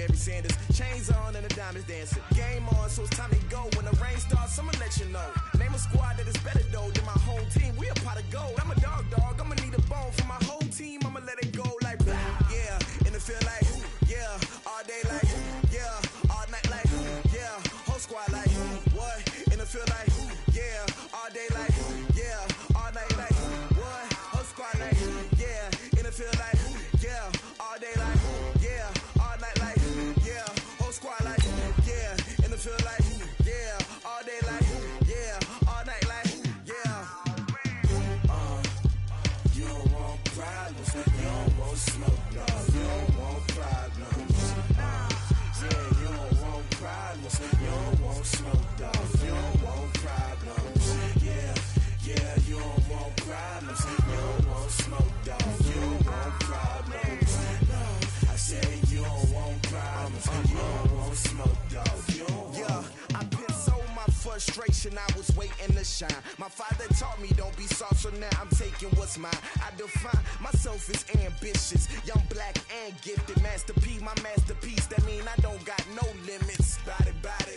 Barry Sanders. Chains on and the diamonds dancing. Game on, so it's time to go. When the rain starts, I'ma let you know. Name a squad that is better though than my whole team. We a pot of gold. I'm a dog. I'ma need a bone for my whole team. I'ma let it go like yeah. And it feel like yeah. All day like yeah. All night like yeah. Whole squad like what? And it feel like yeah. All day like yeah. All night like what? Whole squad like yeah. And it feel like yeah. All day like yeah. All night like yeah. Whole squad like yeah. And it feel like yeah. All day like yeah. All night like yeah. You don't want problems. You don't want smoke, no. You don't want problems. Yeah, you don't want problems. You don't want smoke, dog. You don't want problems. Yeah, you don't want problems. You don't want smoke, dog. You don't want problems. No, I said you don't want problems. You don't want smoke, dog. You don't want. I pissed so my frustration. I was waiting to shine. My father taught me don't be soft, so now I'm taking what's mine. I define myself as ambitious, young, black, and gifted. Master P, my masterpiece. That mean I don't got no limits. Bout it,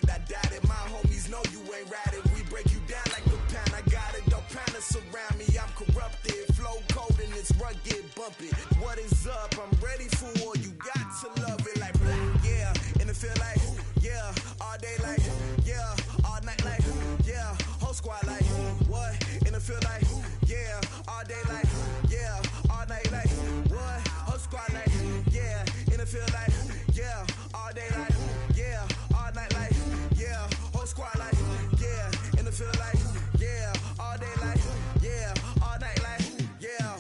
I doubt it. My homies know you ain't ratted. We break you down like the pound. I got it. Don't pound us around me. I'm corrupted. Flow cold and it's rugged, bumpy. What is up? I'm ready for war. You got to love it like yeah. And it feel like yeah. All day like yeah. All night like yeah. Whole squad like what? And it feel like yeah. All day like yeah. All night like what? Whole squad like yeah. And it feel like yeah. All day like yeah. All night like yeah. Whole squad like yeah. And it feel like yeah. All day like yeah. All night like yeah.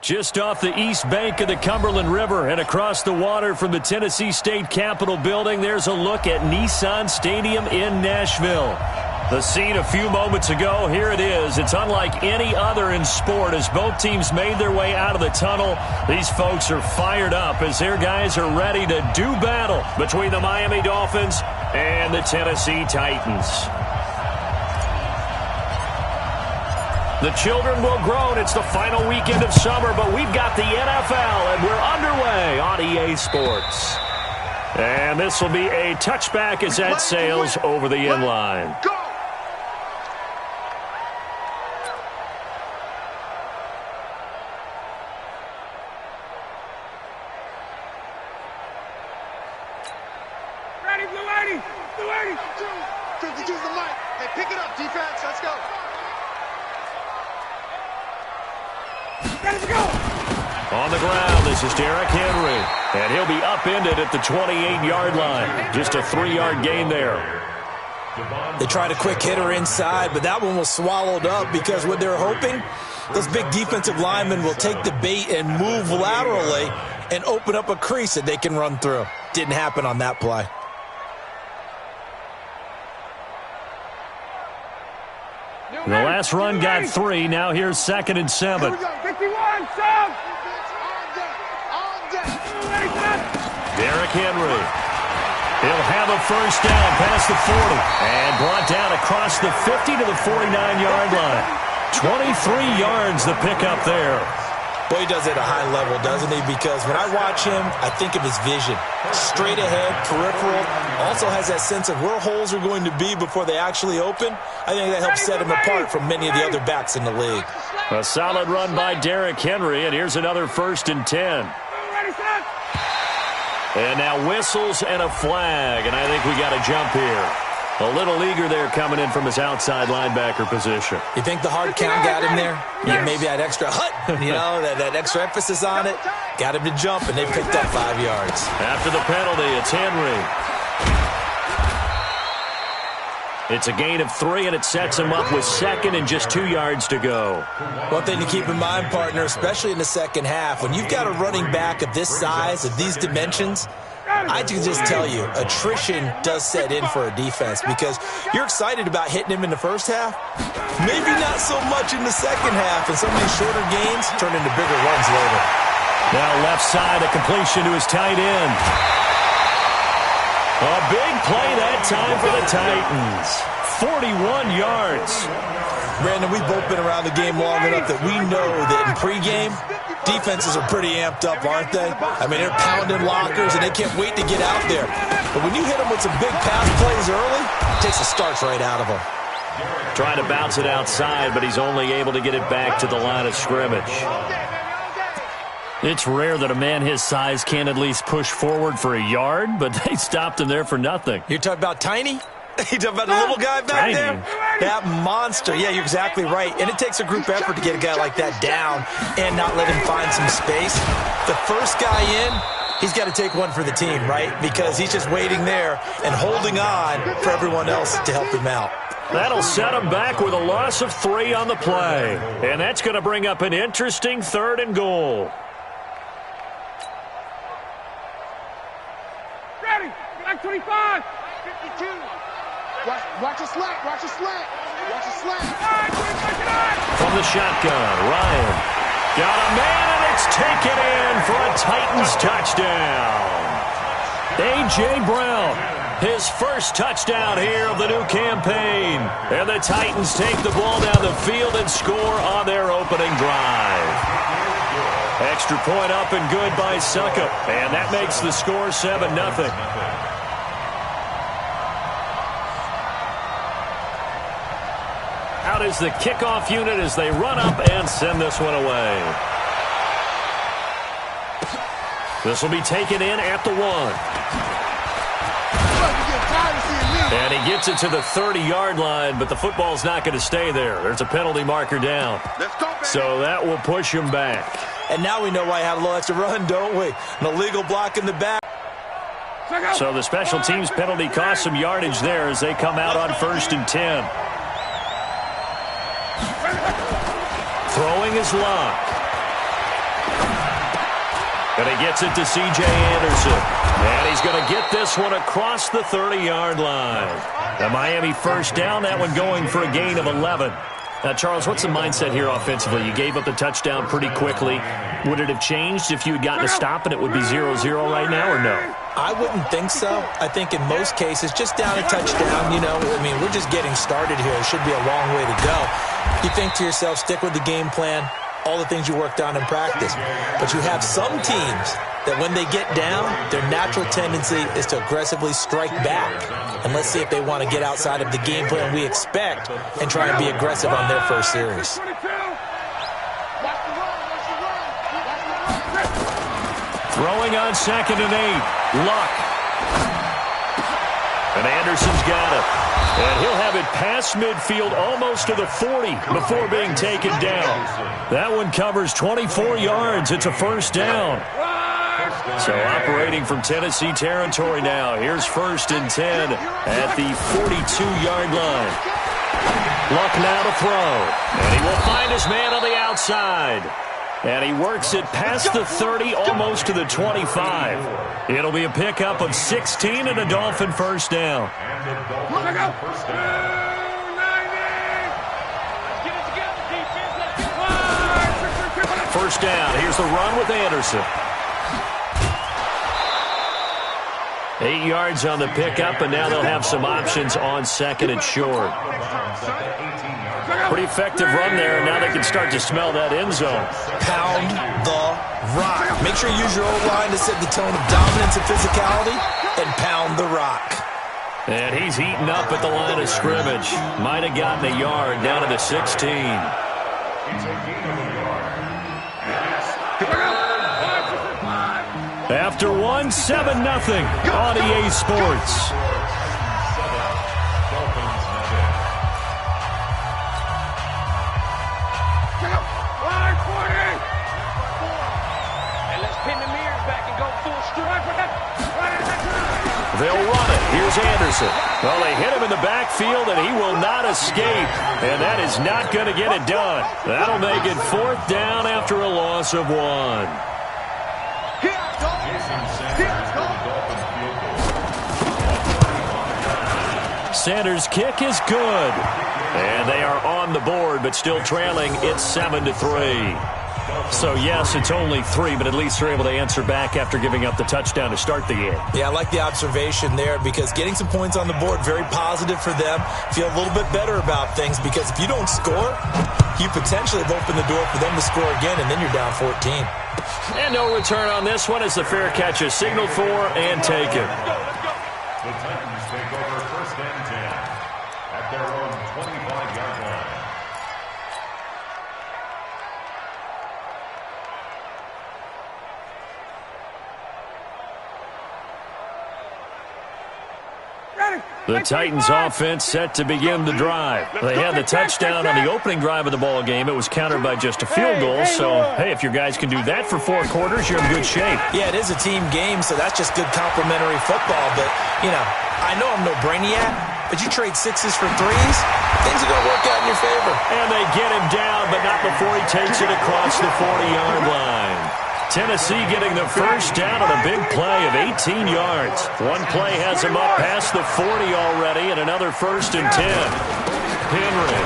Just off the east bank of the Cumberland River and across the water from the Tennessee State Capitol building, there's a look at Nissan Stadium in Nashville. The scene a few moments ago, here it is. It's unlike any other in sport as both teams made their way out of the tunnel. These folks are fired up as their guys are ready to do battle between the Miami Dolphins and the Tennessee Titans. The children will groan. It's the final weekend of summer, but we've got the NFL, and we're underway on EA Sports. And this will be a touchback as that sails over the end line. Go! Ready, Blue 80! Blue 80! 52's the mic. Hey, pick it up, defense. Let's go. Let's go! On the ground, this is Derrick Henry, and he'll be upended at the 28-yard line. Just a 3-yard gain there. They tried a quick hitter inside, but that one was swallowed up because what they're hoping, those big defensive linemen will take the bait and move laterally and open up a crease that they can run through. Didn't happen on that play. The last run got 3. Now here's 2nd and 7. Here we go. 51, sub! Derrick Henry. He'll have a first down past the 40 and brought down across the 50 to the 49-yard line. 23 yards the pickup there. Boy, he does it at a high level, doesn't he? Because when I watch him, I think of his vision. Straight ahead, peripheral. Also has that sense of where holes are going to be before they actually open. I think that helps set him apart from many of the other backs in the league. A solid run by Derrick Henry, and here's another 1st and 10. And now whistles and a flag, and I think we got a jump here. A little eager there coming in from his outside linebacker position. You think the hard count got him there? Yeah, maybe that extra that extra emphasis on it. Got him to jump, and they picked up 5 yards. After the penalty, it's Henry. It's a gain of 3, and it sets him up with 2nd and just 2 yards to go. One thing to keep in mind, partner, especially in the second half, when you've got a running back of this size, of these dimensions, I can just tell you, attrition does set in for a defense because you're excited about hitting him in the first half. Maybe not so much in the second half, and some of these shorter gains turn into bigger runs later. Now left side, a completion to his tight end. A big play that time for the Titans. 41 yards. Brandon, we've both been around the game long enough that we know that in pregame, defenses are pretty amped up, aren't they? I mean, they're pounding lockers, and they can't wait to get out there. But when you hit them with some big pass plays early, it takes the starch right out of them. Trying to bounce it outside, but he's only able to get it back to the line of scrimmage. It's rare that a man his size can't at least push forward for a yard, but they stopped him there for nothing. You're talking about Tiny? You talking about the little guy back there? That monster. Yeah, you're exactly right. And it takes a group effort to get a guy like that down and not let him find some space. The first guy in, he's got to take one for the team, right? Because he's just waiting there and holding on for everyone else to help him out. That'll set him back with a loss of 3 on the play. And that's going to bring up an interesting 3rd and goal. Ready. Back 25. 52. Watch your slack. Watch your slack. Watch your slack. From the shotgun, Ryan. Got a man, and it's taken in for a Titans touchdown. A.J. Brown, his first touchdown here of the new campaign. And the Titans take the ball down the field and score on their opening drive. Extra point up and good by Suckup. And that makes the score 7-0. Out is the kickoff unit as they run up and send this one away. This will be taken in at the 1. And he gets it to the 30-yard line, but the football's not going to stay there. There's a penalty marker down. So that will push him back. And now we know why he had a little extra run, don't we? An illegal block in the back. So the special teams penalty cost some yardage there as they come out on 1st and 10. Throwing his Luck. And he gets it to C.J. Anderson. And he's going to get this one across the 30-yard line. The Miami first down, that one going for a gain of 11. Now, Charles, what's the mindset here offensively? You gave up the touchdown pretty quickly. Would it have changed if you had gotten a stop and it would be 0-0 right now, or no? I wouldn't think so. I think in most cases, just down a touchdown, I mean, we're just getting started here. It should be a long way to go. You think to yourself, stick with the game plan, all the things you worked on in practice. But you have some teams that when they get down, their natural tendency is to aggressively strike back. And let's see if they want to get outside of the game plan we expect and try and be aggressive on their first series. Throwing on 2nd and 8. Luck. And Anderson's got it. And he'll have it past midfield almost to the 40 before being taken down. That one covers 24 yards. It's a first down. So operating from Tennessee territory now. Here's 1st and 10 at the 42-yard line. Luck now to throw. And he will find his man on the outside. And he works it past the 30, almost to the 25. It'll be a pickup of 16 and a Dolphin first down. First down. Here's the run with Anderson. 8 yards on the pickup, and now they'll have some options on 2nd and short. Pretty effective run there, and now they can start to smell that end zone. Pound the rock. Make sure you use your O-line to set the tone of dominance and physicality, and pound the rock. And he's heating up at the line of scrimmage. Might have gotten a yard down to the 16. After 1, 7-0 on EA Sports. They'll run it. Here's Anderson. Well, they hit him in the backfield, and he will not escape. And that is not going to get it done. That'll make it 4th down after a loss of 1. Sanders' kick is good. And they are on the board, but still trailing. It's 7-3. So, yes, it's only 3, but at least they're able to answer back after giving up the touchdown to start the game. Yeah, I like the observation there because getting some points on the board, very positive for them. Feel a little bit better about things because if you don't score, you potentially have opened the door for them to score again, and then you're down 14. And no return on this one as the fair catch is signaled for and taken. The Titans take over 1st and 10 at their own 25-yard line. The Titans offense set to begin the drive. They had the touchdown on the opening drive of the ball game. It was countered by just a field goal. So, hey, if your guys can do that for 4 quarters, you're in good shape. Yeah, it is a team game, so that's just good complimentary football. But, you know, I know I'm no brainiac, but you trade 6s for 3s, things are going to work out in your favor. And they get him down, but not before he takes it across the 40-yard line. Tennessee getting the first down on a big play of 18 yards. One play has him up past the 40 already, and another 1st and 10. Henry.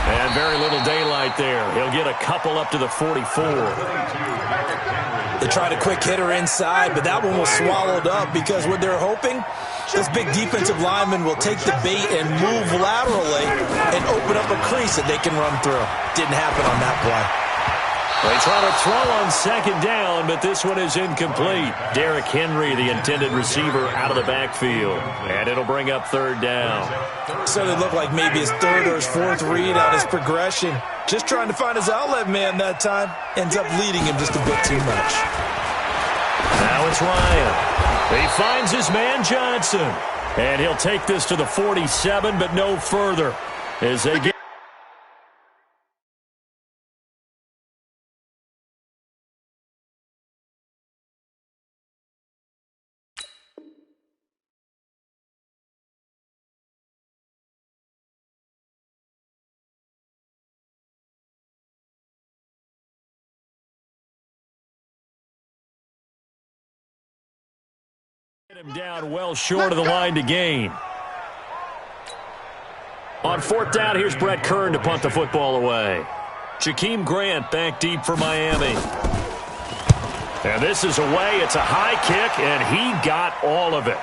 And very little daylight there. He'll get a couple up to the 44. They tried a quick hitter inside, but that one was swallowed up because what they're hoping, this big defensive lineman will take the bait and move laterally and open up a crease that they can run through. Didn't happen on that play. They try to throw on 2nd down, but this one is incomplete. Derrick Henry, the intended receiver, out of the backfield. And it'll bring up 3rd down. So it looked like maybe his 3rd or his 4th read on his progression. Just trying to find his outlet man that time. Ends up leading him just a bit too much. Now it's Ryan. He finds his man Johnson. And he'll take this to the 47, but no further. As they get him down well short of the line to gain. On 4th down, here's Brett Kern to punt the football away. Jakeem Grant back deep for Miami. And this is away. It's a high kick, and he got all of it.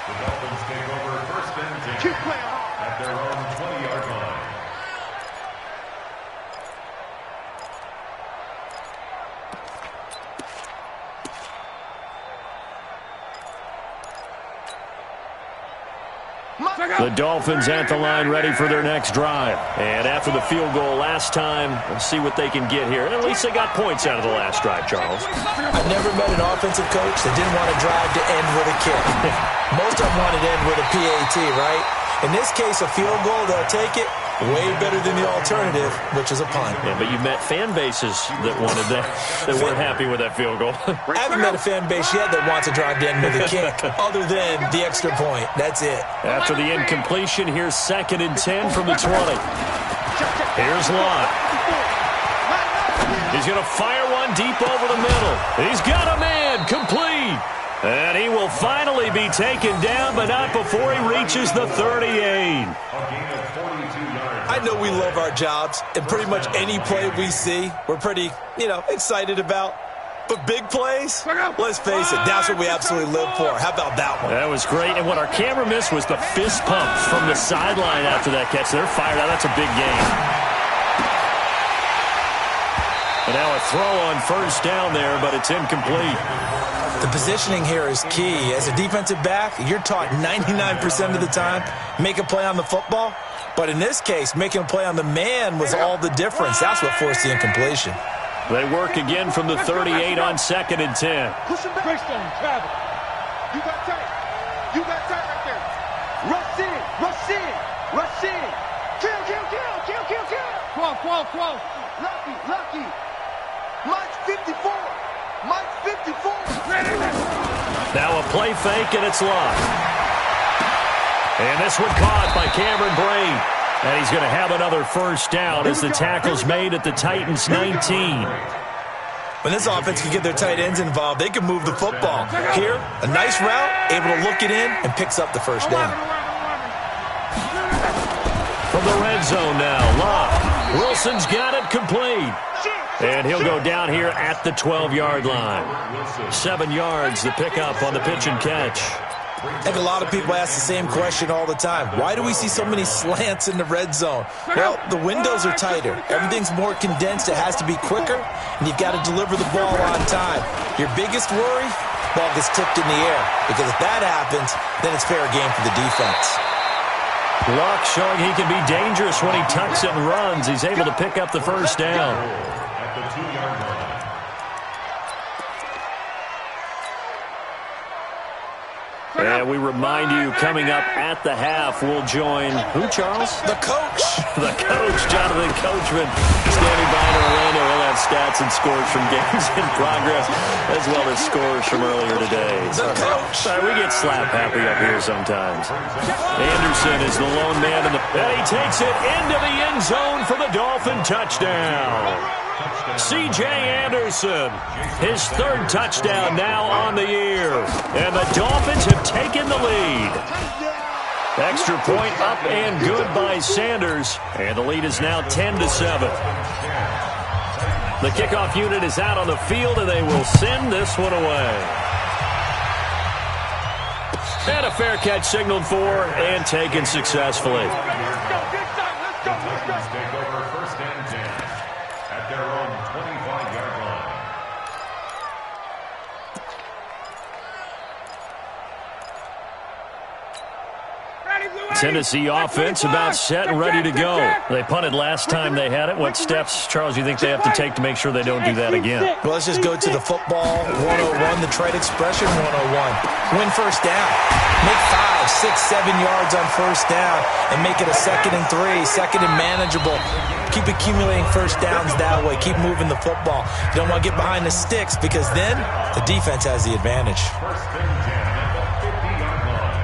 The Dolphins take over 1st and 10 at their own 20-yard line. The Dolphins at the line ready for their next drive. And after the field goal last time, we'll see what they can get here. And at least they got points out of the last drive, Charles. I've never met an offensive coach that didn't want to drive to end with a kick. Most of them wanted to end with a PAT, right? In this case, a field goal, they'll take it. Way better than the alternative, which is a punt. Yeah, but you've met fan bases that wanted that, that weren't happy with that field goal. I haven't met a fan base yet that wants to drive to end with a kick, other than the extra point. That's it. After the incompletion, here's 2nd and 10 from the 20. Here's Lott. He's going to fire one deep over the middle. He's got a man, complete. And he will finally be taken down, but not before he reaches the 38. I know we love our jobs, and pretty much any play we see, we're pretty, excited about. But big plays, let's face it, that's what we absolutely live for. How about that one? That was great. And what our camera missed was the fist pump from the sideline after that catch. They're fired out. That's a big game. And now a throw on 1st down there, but it's incomplete. The positioning here is key. As a defensive back, you're taught 99% of the time, make a play on the football. But in this case, making a play on the man was all the difference. That's what forced the incompletion. They work again from the 38 on 2nd and 10. Push him back. Travel. You got tight. You got tight right there. Rush in. Rush in. Rush in. Kill. Qual. Lucky. Mike's 54. Now a play fake, and it's Lott. And this one caught by Cameron Brain. And he's going to have another 1st down as the tackle's made at the Titans' 19. When this offense can get their tight ends involved, they can move the football. Here, a nice route, able to look it in, and picks up the 1st down. From the red zone now, Lott Wilson's got it complete. And he'll go down here at the 12-yard line. 7 yards, the pickup on the pitch and catch. I think a lot of people ask the same question all the time. Why do we see so many slants in the red zone? Well, the windows are tighter. Everything's more condensed. It has to be quicker, and you've got to deliver the ball on time. Your biggest worry? Ball gets tipped in the air. Because if that happens, then it's fair game for the defense. Luck showing he can be dangerous when he tucks it and runs. He's able to pick up the first down. At the 2-yard line. And we remind you, coming up at the half, we'll join who, Charles? The coach. The coach, Jonathan Coachman, standing by in Orlando. He'll have stats and scores from games in progress, as well as scores from earlier today. The coach. We get slap happy up here sometimes. Anderson is the lone man, and he takes it into the end zone for the Dolphin touchdown. C.J. Anderson, his 3rd touchdown now on the year. And the Dolphins have taken the lead. Extra point up and good by Sanders. And the lead is now 10-7. The kickoff unit is out on the field, and they will send this one away. And a fair catch signaled for and taken successfully. Titans take over 1st and 10 at their own 25-yard line. Tennessee offense about set and ready to go. They punted last time they had it. What steps, Charles, you think they have to take to make sure they don't do that again? Well, let's just go to the football 101, the trade expression 101. Win first down. Make 5, 6, 7 yards on first down and make it a 2nd and 3, 2nd and manageable. Keep accumulating first downs that way. Keep moving the football. You don't want to get behind the sticks because then the defense has the advantage. 1st and 10 at the 50-yard line.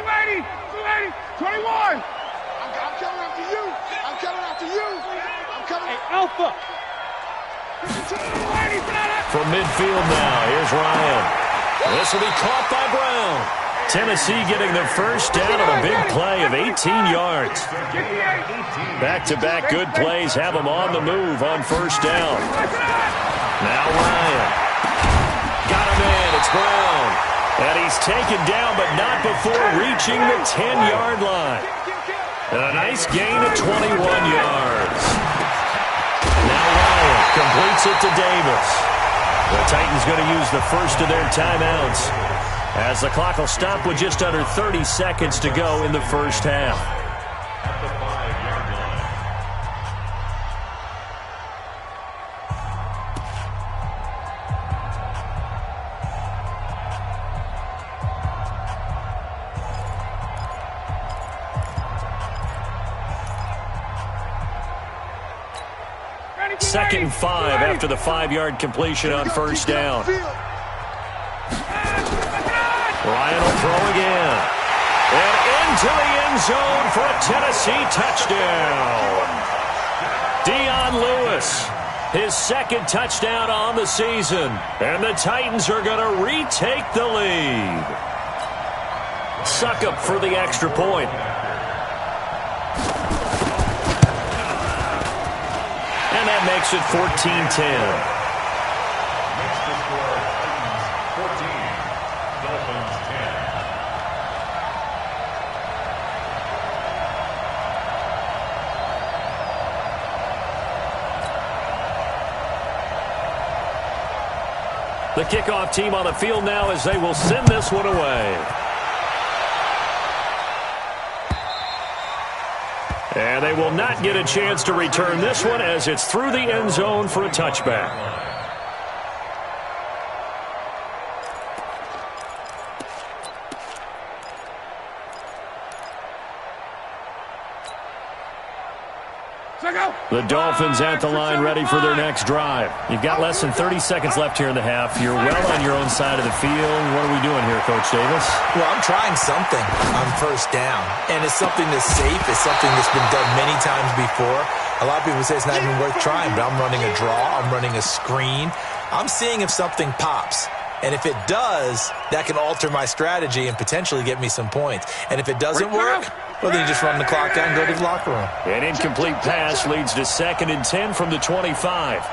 Ready, 280, 21. I'm coming after you. I'm coming after you. I'm coming. Hey, Alpha. 280, From midfield now, here's Ryan. This will be caught by Brown. Tennessee getting their first down on a big play of 18 yards. Back-to-back good plays have them on the move on first down. Now Ryan. Got him in. It's Brown. And he's taken down, but not before reaching the 10-yard line. And a nice gain of 21 yards. Now Ryan completes it to Davis. The Titans going to use the first of their timeouts, as the clock will stop with just under 30 seconds to go in the first half. At the 5-yard line. Second and 5 after the 5-yard completion on first down. Ryan will throw again. And into the end zone for a Tennessee touchdown. Dion Lewis, his 2nd touchdown on the season. And the Titans are going to retake the lead. Suckup for the extra point. And that makes it 14-10. Makes the score Titans 14, Dolphins 10. The kickoff team on the field now as they will send this one away. And they will not get a chance to return this one as it's through the end zone for a touchback. The Dolphins at the line ready for their next drive. You've got less than 30 seconds left here in the half. You're well on your own side of the field. What are we doing here, Coach Davis? Well, I'm trying something on first down, and it's something that's safe. It's something that's been done many times before. A lot of people say it's not even worth trying, but I'm running a draw. I'm running a screen. I'm seeing if something pops. And if it does, that can alter my strategy and potentially get me some points. And if it doesn't work, well, then you just run the clock out and go to the locker room. An incomplete pass leads to 2nd and 10 from the 25.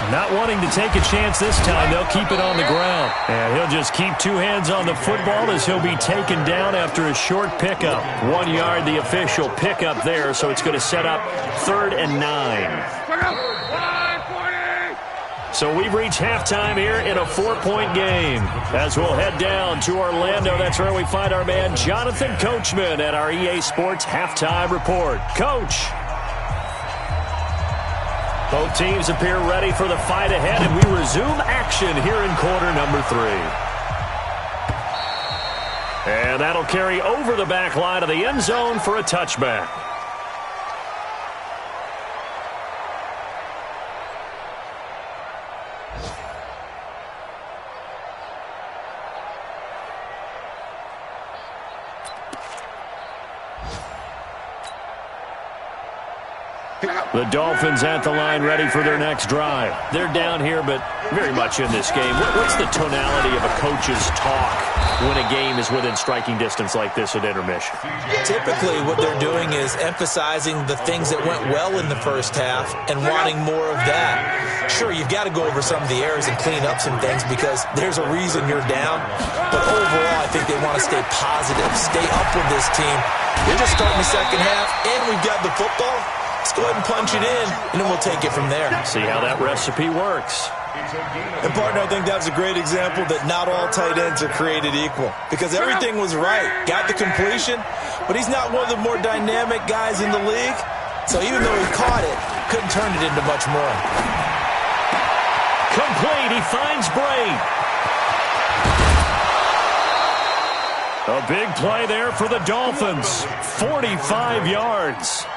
Not wanting to take a chance this time, they'll keep it on the ground. And he'll just keep 2 hands on the football as he'll be taken down after a short pickup. 1 yard, the official pickup there, so it's going to set up 3rd and 9. So we've reached halftime here in a 4-point game. As we'll head down to Orlando, that's where we find our man Jonathan Coachman at our EA Sports Halftime Report. Coach. Both teams appear ready for the fight ahead, and we resume action here in quarter number 3. And that'll carry over the back line of the end zone for a touchback. The Dolphins at the line ready for their next drive. They're down here, but very much in this game. What's the tonality of a coach's talk when a game is within striking distance like this at intermission? Typically, what they're doing is emphasizing the things that went well in the first half and wanting more of that. Sure, you've got to go over some of the errors and clean up some things because there's a reason you're down. But overall, I think they want to stay positive, stay up with this team. We're just starting the second half, and we've got the football. Let's go ahead and punch it in, and then we'll take it from there. See how that recipe works. And, partner, I think that was a great example that not all tight ends are created equal because everything was right. Got the completion, but he's not one of the more dynamic guys in the league. So even though he caught it, couldn't turn it into much more. Complete. He finds Bray. A big play there for the Dolphins. 45 yards.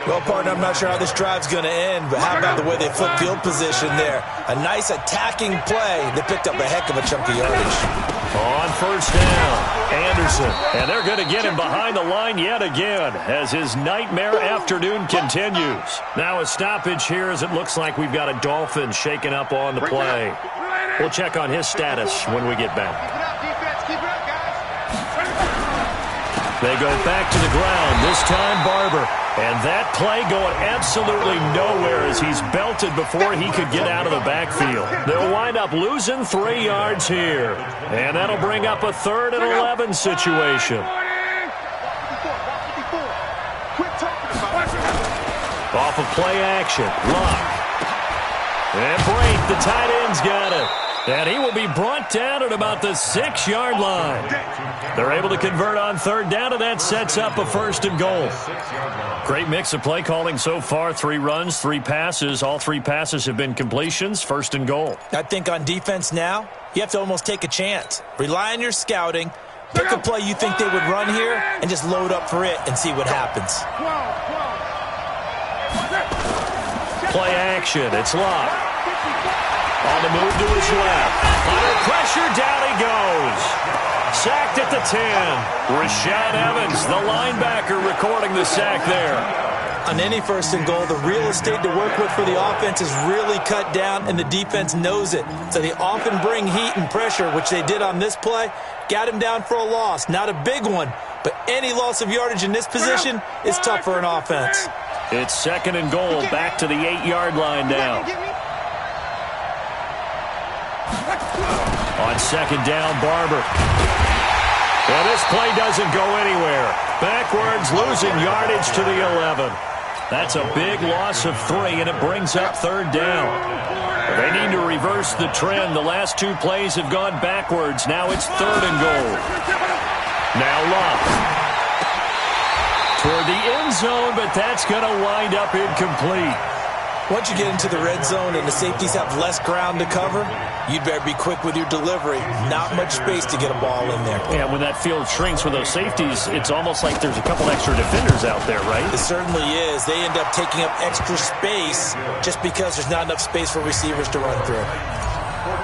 Well, partner, I'm not sure how this drive's going to end, but how about the way they flip field position there? A nice attacking play that picked up a heck of a chunk of yardage. On first down, Anderson. And they're going to get him behind the line yet again as his nightmare afternoon continues. Now a stoppage here as it looks like we've got a Dolphin shaken up on the play. We'll check on his status when we get back. They go back to the ground, this time Barber. And that play going absolutely nowhere as he's belted before he could get out of the backfield. They'll wind up losing 3 yards here. And that'll bring up a 3rd and 11 situation. Off of play action, Luck. And Brate, the tight end's got it. And he will be brought down at about the 6-yard line. They're able to convert on 3rd down, and that sets up a 1st and goal. Great mix of play calling so far. 3 runs, 3 passes. All 3 passes have been completions. 1st and goal. I think on defense now, you have to almost take a chance. Rely on your scouting. Pick a play you think they would run here, and just load up for it and see what happens. Play action. It's Locke. On the move to his left. Under pressure, down he goes. Sacked at the 10. Rashad Evans, the linebacker, recording the sack there. On any 1st and goal, the real estate to work with for the offense is really cut down, and the defense knows it. So they often bring heat and pressure, which they did on this play. Got him down for a loss. Not a big one, but any loss of yardage in this position is tough for an offense. It's 2nd and goal, back to the 8-yard line now. On 2nd down, Barber. Well, this play doesn't go anywhere. Backwards, losing yardage to the 11. That's a big loss of 3, and it brings up 3rd down. They need to reverse the trend. The last 2 plays have gone backwards. Now it's 3rd and goal. Now Locke. Toward the end zone, but that's going to wind up incomplete. Once you get into the red zone and the safeties have less ground to cover, you'd better be quick with your delivery. Not much space to get a ball in there. Yeah, when that field shrinks with those safeties, it's almost like there's a couple extra defenders out there, right? It certainly is. They end up taking up extra space just because there's not enough space for receivers to run through.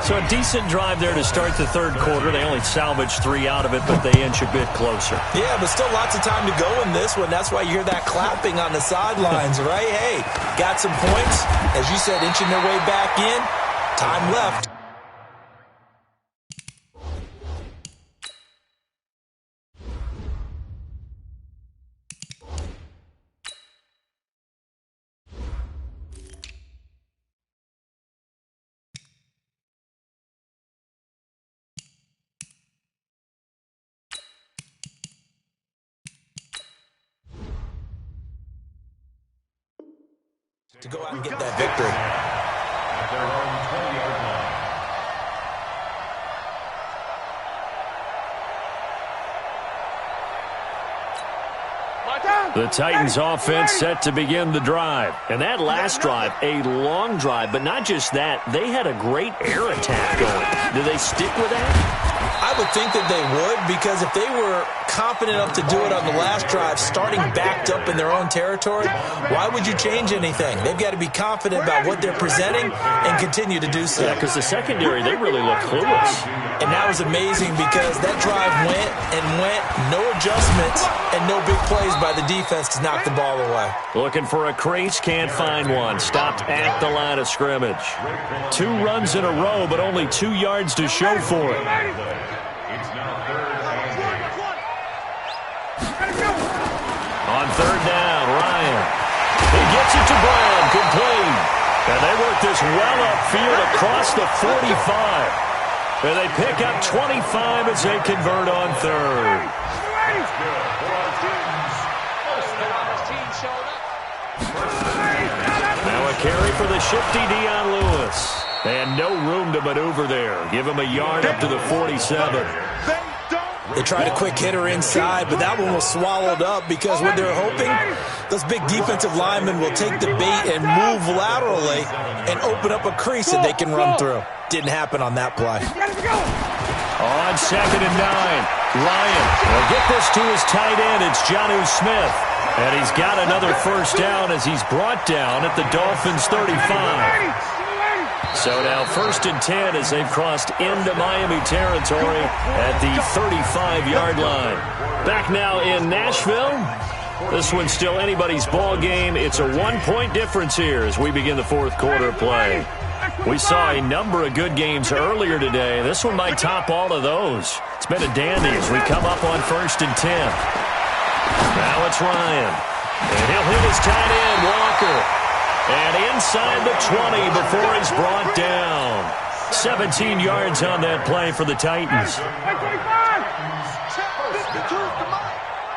So a decent drive there to start the third quarter. They only salvaged 3 out of it, but they inch a bit closer. Yeah, but still lots of time to go in this one. That's why you hear that clapping on the sidelines, right? Hey, got some points. As you said, inching their way back in. Time left. To go out and get that victory. At their own 20-yard line. The Titans offense set to begin the drive. And that last drive, a long drive, but not just that. They had a great air attack going. Do they stick with that? I would think that they would, because if they were confident enough to do it on the last drive, starting backed up in their own territory, why would you change anything? They've got to be confident about what they're presenting and continue to do so. Yeah, because the secondary, they really look clueless. And that was amazing because that drive went and went, no adjustments, and no big plays by the defense to knock the ball away. Looking for a crease, can't find one. Stopped at the line of scrimmage. 2 runs in a row, but only 2 yards to show for it. It's now third and 8. On third down, Ryan. He gets it to Brown, complete. And they work this well upfield across the 45. And they pick up 25 as they convert on third. Now a carry for the shifty Dion Lewis. And no room to maneuver there. Give him a yard up to the 47. They tried a quick hitter inside, but that one was swallowed up because what they're hoping, those big defensive linemen will take the bait and move laterally and open up a crease that they can run through. Didn't happen on that play. On 2nd and 9, Ryan will get this to his tight end. It's Jonnu Smith. And he's got another first down as he's brought down at the Dolphins' 35. So now 1st and 10 as they've crossed into Miami territory at the 35-yard line. Back now in Nashville. This one's still anybody's ball game. It's a 1-point difference here as we begin the fourth quarter play. We saw a number of good games earlier today. This one might top all of those. It's been a dandy as we come up on 1st and 10. Now it's Ryan. And he'll hit his tight end, Walker. And inside the 20 before he's brought down. 17 yards on that play for the Titans.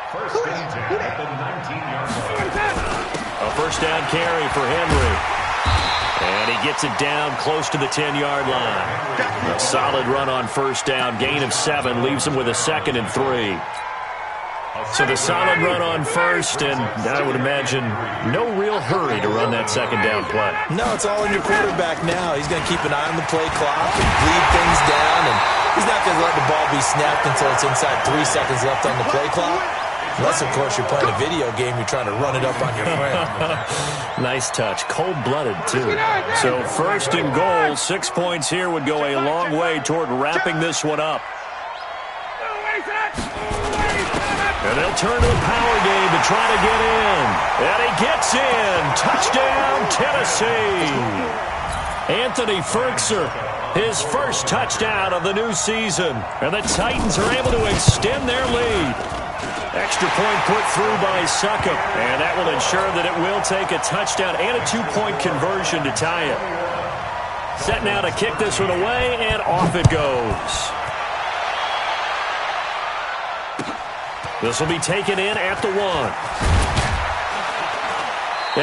First and 10 at the 19-yard line. A first down carry for Henry. And he gets it down close to the 10-yard line. A solid run on first down. Gain of 7 leaves him with a 2nd and 3. So the solid run on first, and I would imagine no real hurry to run that second down play. No, it's all in your quarterback now. He's going to keep an eye on the play clock and bleed things down, and he's not going to let the ball be snapped until it's inside 3 seconds left on the play clock. Unless, of course, you're playing a video game, you're trying to run it up on your friend. Nice touch. Cold-blooded, too. So 1st and goal, 6 points here would go a long way toward wrapping this one up. And they'll turn to the power game to try to get in. And he gets in. Touchdown, Tennessee. Anthony Ferkser, his first touchdown of the new season. And the Titans are able to extend their lead. Extra point put through by Succop. And that will ensure that it will take a touchdown and a 2-point conversion to tie it. Set now to kick this one away, and off it goes. This will be taken in at the 1.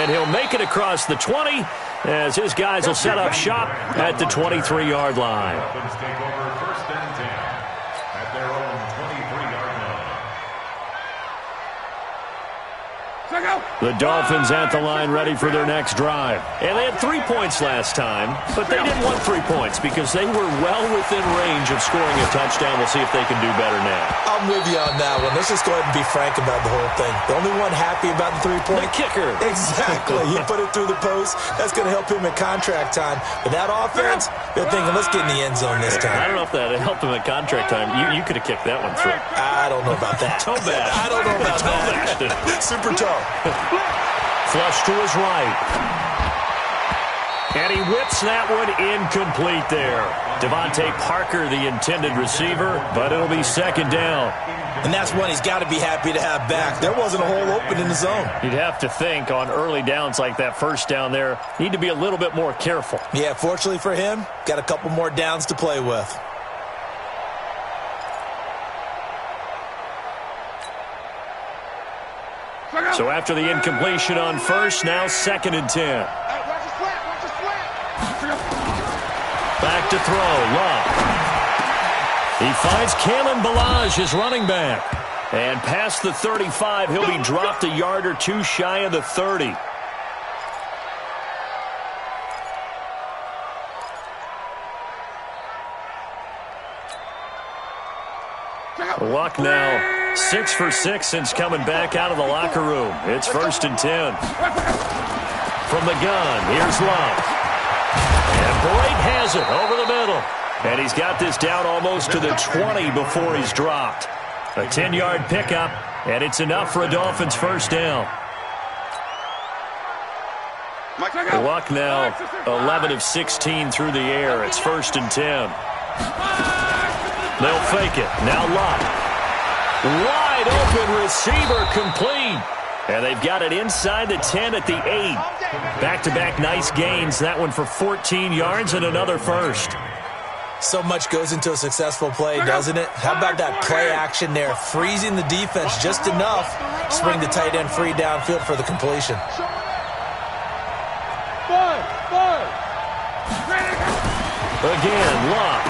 And he'll make it across the 20 as his guys will set up shop at the 23-yard line. Dolphins take over 1st and 10 at their own 23-yard The Dolphins at the line ready for their next drive. And they had 3 points last time, but they didn't want 3 points because they were well within range of scoring a touchdown. We'll see if they can do better now. I'm with you on that one. Let's just go ahead and be frank about the whole thing. The only one happy about the 3-point? The kicker. Exactly. He put it through the post. That's going to help him at contract time. But that offense, they're thinking, let's get in the end zone this time. I don't know if that helped him at contract time. You could have kicked that one through. I don't know about that. Toe bash. I don't know about that. Super toe. Flush to his right. And he whips that one incomplete there. Devontae Parker, the intended receiver, but it'll be second down. And that's one he's got to be happy to have back. There wasn't a hole open in the zone. You'd have to think on early downs like that first down there, need to be a little bit more careful. Yeah, fortunately for him, got a couple more downs to play with. So after the incompletion on first, now 2nd and 10. Back to throw, Love. He finds Kalen Ballage, his running back. And past the 35, he'll be dropped a yard or two shy of the 30. Luck now 6 for 6 since coming back out of the locker room. It's 1st and 10. From the gun, here's Love. And Boyd has it over the middle. And he's got this down almost to the 20 before he's dropped. A 10-yard pickup, and it's enough for a Dolphins first down. Luck now 11 of 16 through the air. It's 1st and 10. They'll fake it. Now Luck. Wide open receiver complete. And they've got it inside the 10 at the 8. Back-to-back nice gains. That one for 14 yards and another first. So much goes into a successful play, doesn't it? How about that play action there? Freezing the defense just enough to bring the tight end free downfield for the completion. Again, Luck.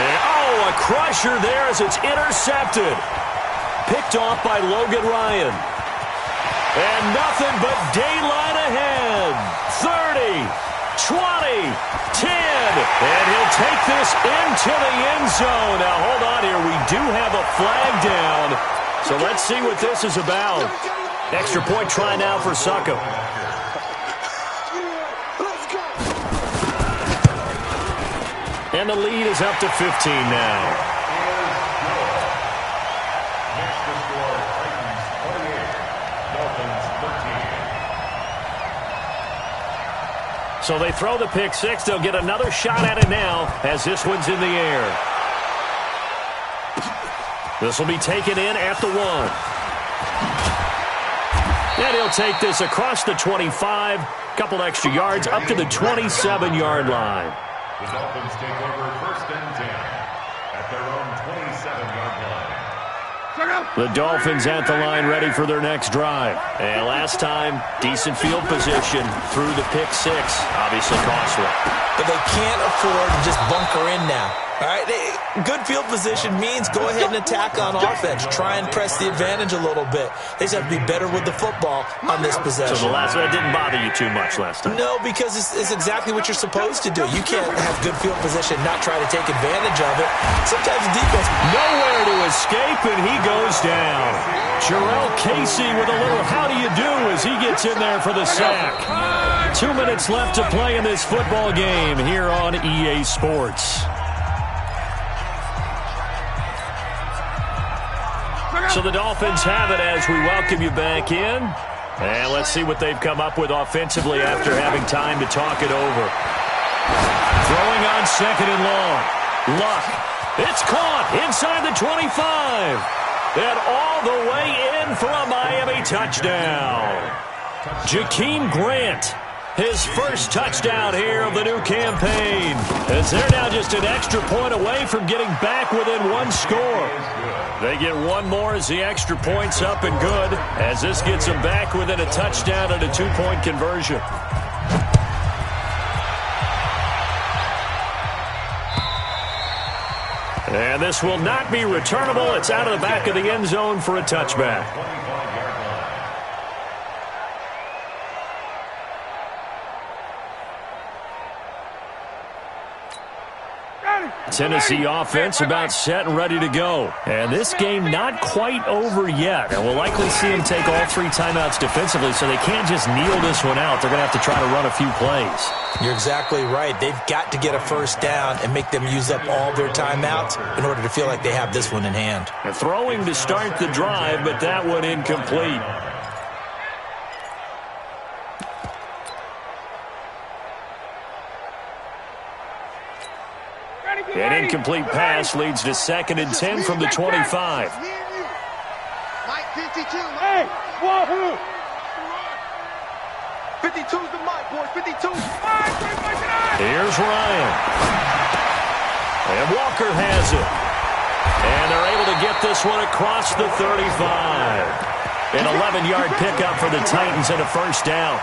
And, a crusher there as it's intercepted. Picked off by Logan Ryan. And nothing but daylight ahead. 30, 20, 10. And he'll take this into the end zone. Now, hold on here. We do have a flag down. So let's see what this is about. Extra point try now for Succo. And the lead is up to 15 now. So they throw the pick six. They'll get another shot at it now as this one's in the air. This will be taken in at the 1. And he'll take this across the 25. Couple extra yards up to the 27-yard line. The Dolphins take over 1st and 10 at their own 27-yard line. The Dolphins at the line ready for their next drive. And last time, decent field position through the pick six. Obviously costly. But they can't afford to just bunker in now. All right, good field position means go ahead and attack on offense. Try and press the advantage a little bit. They just have to be better with the football on this possession. So the last one didn't bother you too much last time? No, because it's exactly what you're supposed to do. You can't have good field position and not try to take advantage of it. Sometimes the defense... Nowhere to escape, and he goes down. Jarrell Casey with a little how do you do as he gets in there for the sack. 2 minutes left to play in this football game here on EA Sports. So the Dolphins have it as we welcome you back in. And let's see what they've come up with offensively after having time to talk it over. Throwing on 2nd and long. Luck. It's caught inside the 25. And all the way in for a Miami touchdown. Jakeem Grant. His first touchdown here of the new campaign. As they're now just an extra point away from getting back within one score. They get one more as the extra point's up and good. As this gets them back within a touchdown and a 2-point conversion. And this will not be returnable. It's out of the back of the end zone for a touchback. Tennessee offense about set and ready to go. And this game not quite over yet. And we'll likely see them take all 3 timeouts defensively, so they can't just kneel this one out. They're going to have to try to run a few plays. You're exactly right. They've got to get a first down and make them use up all their timeouts in order to feel like they have this one in hand. And throwing to start the drive, but that one incomplete. An incomplete pass leads to 2nd and 10 from the 25. Mike 52. Hey, wahoo! 52's the Mike, boys. 52. Here's Ryan. And Walker has it. And they're able to get this one across the 35. An 11-yard pickup for the Titans and a first down.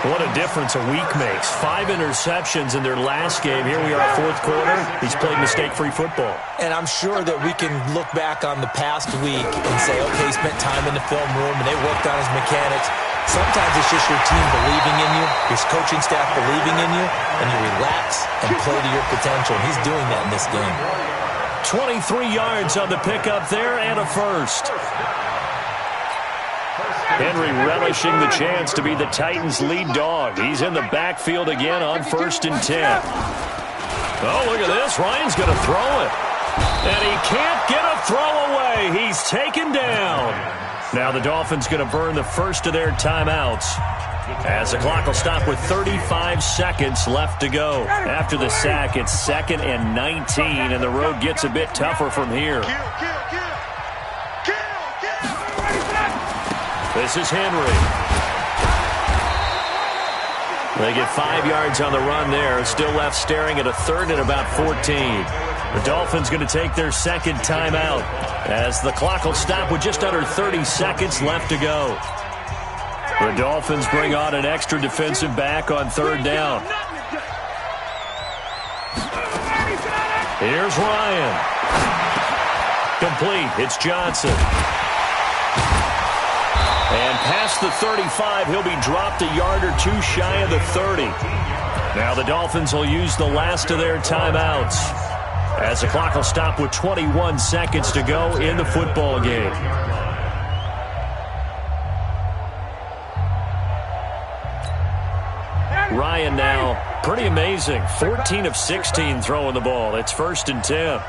What a difference a week makes. 5 interceptions in their last game. Here we are, 4th quarter. He's played mistake-free football. And I'm sure that we can look back on the past week and say, okay, he spent time in the film room and they worked on his mechanics. Sometimes it's just your team believing in you, your coaching staff believing in you, and you relax and play to your potential. And he's doing that in this game. 23 yards on the pickup there and a first. Henry relishing the chance to be the Titans' lead dog. He's in the backfield again on 1st and 10. Oh, look at this. Ryan's going to throw it. And he can't get a throw away. He's taken down. Now the Dolphins going to burn the first of their timeouts, as the clock will stop with 35 seconds left to go. After the sack, it's 2nd and 19, and the road gets a bit tougher from here. This is Henry. They get 5 yards on the run there. Still left staring at a 3rd and about 14. The Dolphins going to take their 2nd timeout, as the clock will stop with just under 30 seconds left to go. The Dolphins bring on an extra defensive back on 3rd down. Here's Ryan. Complete. It's Johnson. And past the 35, he'll be dropped a yard or 2 shy of the 30. Now the Dolphins will use the last of their timeouts, as the clock will stop with 21 seconds to go in the football game. Ryan now, pretty amazing. 14 of 16 throwing the ball. It's 1st and 10.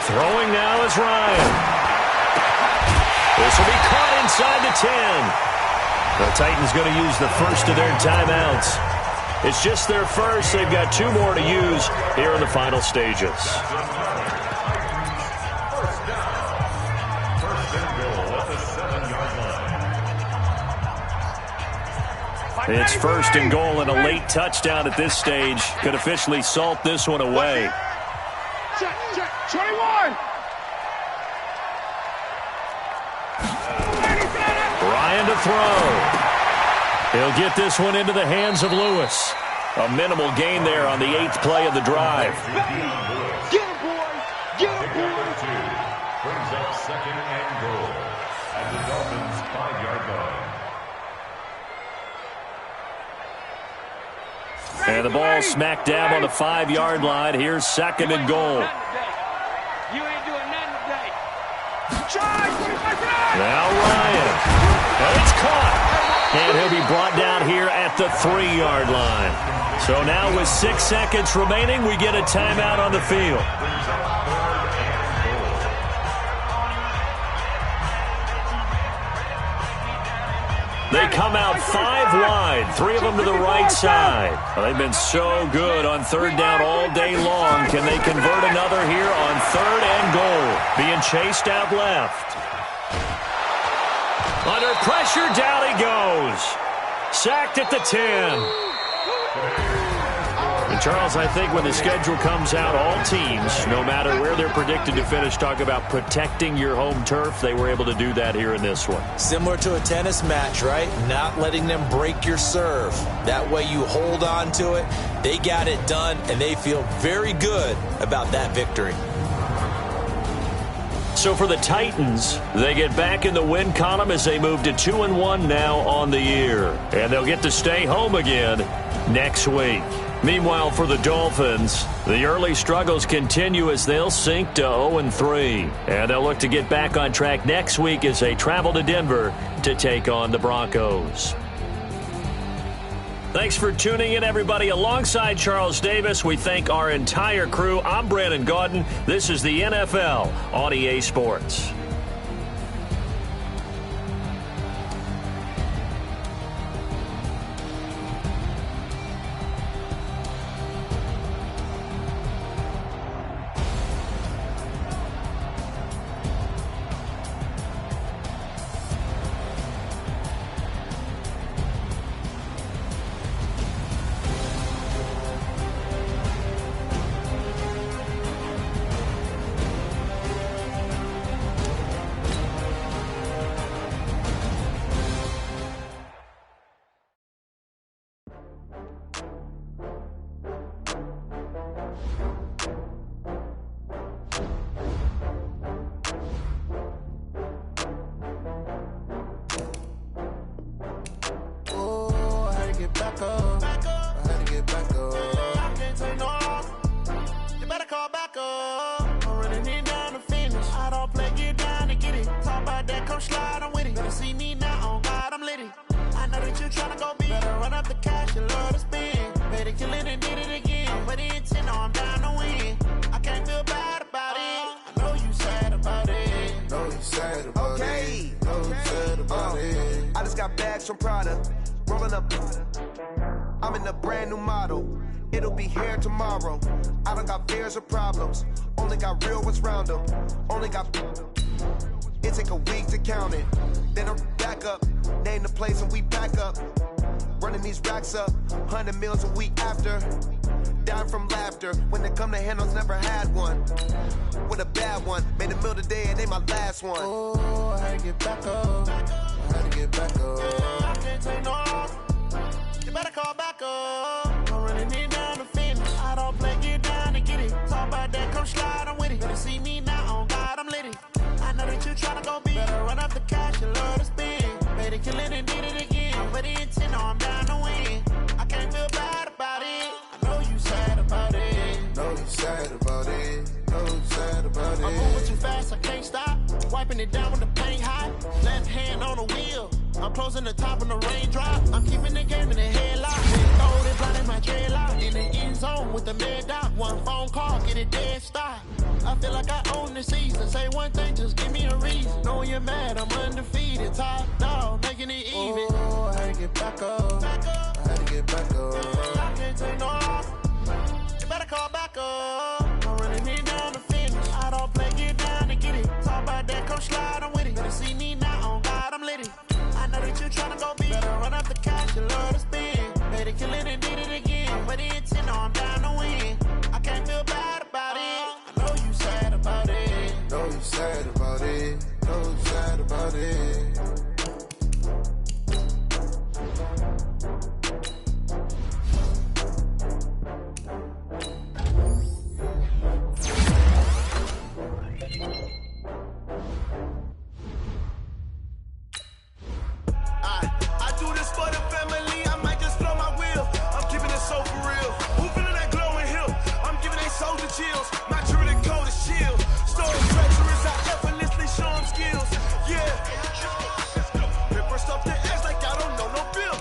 Throwing now is Ryan. This will be caught inside the 10. The Titans going to use the first of their timeouts. It's just their first. They've got 2 more to use here in the final stages. It's 1st and goal, and a late touchdown at this stage could officially salt this one away. Check, 21. Ryan to throw. He'll get this one into the hands of Lewis. A minimal gain there on the 8th play of the drive. Get him, boys. Get him, boys. Brings up 2nd and goal at the Dolphins' 5-yard line. And the ball smack dab on the 5-yard line. Here's 2nd and goal. You ain't doing nothing today. Now Ryan. And it's caught. And he'll be brought down here at the 3-yard line. So now with 6 seconds remaining, we get a timeout on the field. They come out 5 wide, 3 of them to the right side. Well, they've been so good on 3rd down all day long. Can they convert another here on 3rd and goal? Being chased out left. Under pressure, down he goes. Sacked at the 10. And Charles, I think when the schedule comes out, all teams, no matter where they're predicted to finish, talk about protecting your home turf. They were able to do that here in this one. Similar to a tennis match, right? Not letting them break your serve. That way you hold on to it. They got it done, and they feel very good about that victory. So for the Titans, they get back in the win column as they move to 2-1 now on the year. And they'll get to stay home again next week. Meanwhile, for the Dolphins, the early struggles continue as they'll sink to 0-3. And they'll look to get back on track next week as they travel to Denver to take on the Broncos. Thanks for tuning in, everybody. Alongside Charles Davis, we thank our entire crew. I'm Brandon Gaudin. This is the NFL on EA Sports. I'm in a brand new model. It'll be here tomorrow. I don't got fears or problems. Only got real ones round them. Only got... It take a week to count it. Then I back up. Name the place and we back up. Running these racks up. 100 meals a week after. Dying from laughter. When they come to handles, never had one. With a bad one. Made a meal today and they my last one. Oh, I had to get back up. I had to get back up. I can't take no loss. You better call back up. I'm running it down the finish. I don't play, get down and get it. Talk about that, come slide, I'm with it. Better see me now, on God, I'm lit it. I know that you tryna go big. Better run up the cash, you love to spend. Made it, kill it, and did it again. With the intent, no, I'm down to win. I can't feel bad about it. I know you sad about it. Know you sad about it. Know you sad about it. I'm moving too fast, I can't stop. Wiping it down with the paint hot. Left hand on the wheel. I'm closing the top on the raindrop. I'm keeping the game in the headlock. Throw it blind in my dreadlock. In the end zone with the mad dot. One phone call, get it dead stop. I feel like I own the season. Say one thing, just give me a reason. Knowing you're mad, I'm undefeated. Top dog, making it even. Oh, I had to get back up. I had to get back up. I can't take no loss. You better call back up. I'm running it down the finish. I don't play, get down to get it. Talk about that, come slide, I'm with it. Better see me now, on God, I'm lit it. I know that you tryna go big. Better run up the cash, you love to spend. Made it, kill it, and did it again. With the intent, no, I'm down to win. I can't feel bad about it. I know you sad about it. Know you sad about it. Know you sad about it. I do this for the family, I might just blow my wheel. I'm keeping it so for real. Who feeling that glowing hill? I'm giving they soldier chills. My jewelry coat is shield. Story treacherous, I effortlessly show them skills. Yeah. Ripper stuff the edge like I don't know no bill.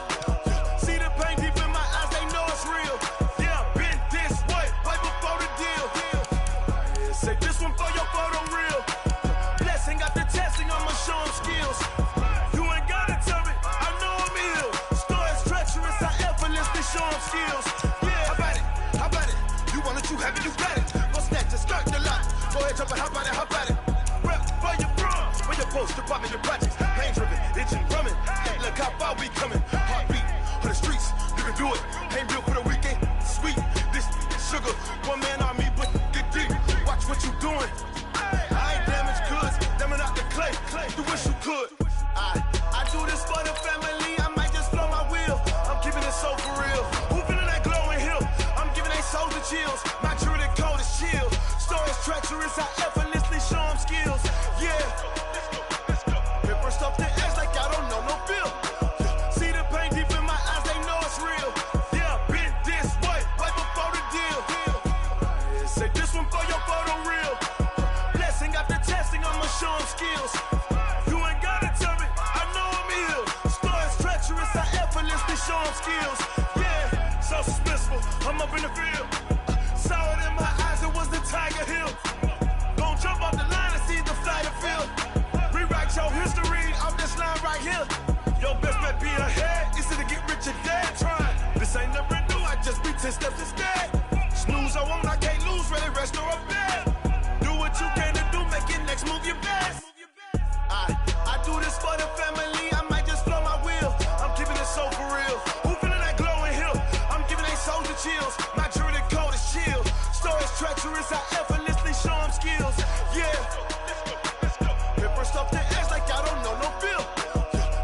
See the pain deep in my eyes, they know it's real. Yeah, been this way, right before the deal. Say this one for your photo real. Blessing got the testing, I'ma show them skills. You ain't gotta tell me, I know I'm ill. Stories treacherous, I effortlessly show them skills. Yeah, how about it? How about it? You want it, you have it, you got it. Go snatch it, skirt the lot. Go ahead, jump it, how about it? How about it? Rep for your bros, for your post, department, your projects. Pain driven, itching, drumming. Hey, look how far we coming. Heartbeat for the streets, you can do it. Ain't built for the weekend, sweet. This sugar, one man army, but get deep. Watch what you doing. I ain't damaged goods, damn it out the clay. You wish you could. I do this for the family, I might just blow my wheel. I'm keeping it so for real. Who feeling that glowing hill? I'm giving they soldier chills. My jewelry coat is shield. Stories treacherous, I effortlessly show them skills. Yeah. Ripper stuff the edge like I don't know no bill. See the pain deep in my eyes, they know it's real. show them skills. Yeah, so suspenseful, I'm up in the field. Saw it in my eyes, it was the Tiger Hill. Gon' jump off the line and see the flight of field. Rewrite your history off this line right here. Your best bet be ahead, easy to get rich or dead trying. This ain't never new, I just be 10 steps instead. Snooze, I won't, I can't lose, ready, rest or up bed. Do what you can to do, make your next move your best. I do this for the family, I might just flow my wheel. I'm keeping it so for real. Who feeling that glowing hill? I'm giving they soldier chills. My jewelry code is chill. Stories treacherous, I effortlessly show them skills. Yeah. Hit first off the edge like I don't know no feel.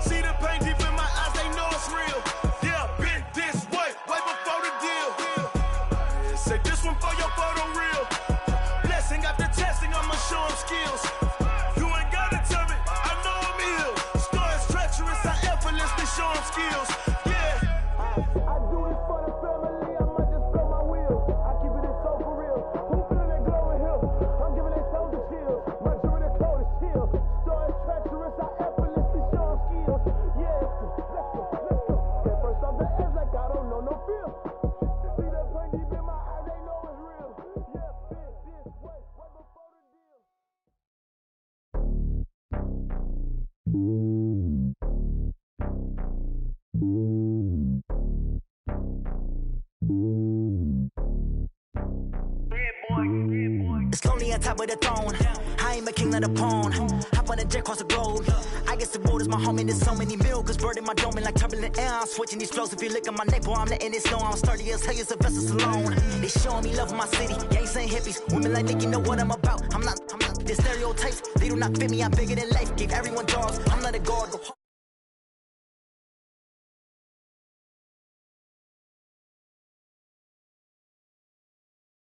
See the pain deep in my eyes, they know it's real. Yeah, been this way before the deal. Say this one for your photo reel. Blessing after testing, I'ma show them skills. You ain't gotta tell me, I know I'm ill. Stories treacherous, I effortlessly show them skills. Yeah. I do this for the family, I might just blow my wheel. I keep it so for real. Who feeling that glowing hill? I'm giving they soldier chills. My jewelry code is chill. Stories treacherous, I effortlessly show them skills. Yeah, let's go. Get first off the edge like I don't know no feel. See that pain deep in my eyes, they know it's real. Yeah, been this way before the deal. It's lonely on top of the throne. I ain't a king of the pawn. Hop on a jet across the globe. I guess the road is my home and there's so many milk. Bird in my dome and like turbulent air. I'm switching these flows. If you look at my neck, boy, I'm letting it snow. I'm sturdy as hell, it's a vessel alone. They showing me love in my city. Gangs ain't hippies. Women like Nick, you know what I'm about. I'm not the stereotypes. They do not fit me. I'm bigger than life. Give everyone dogs. I'm not a guard.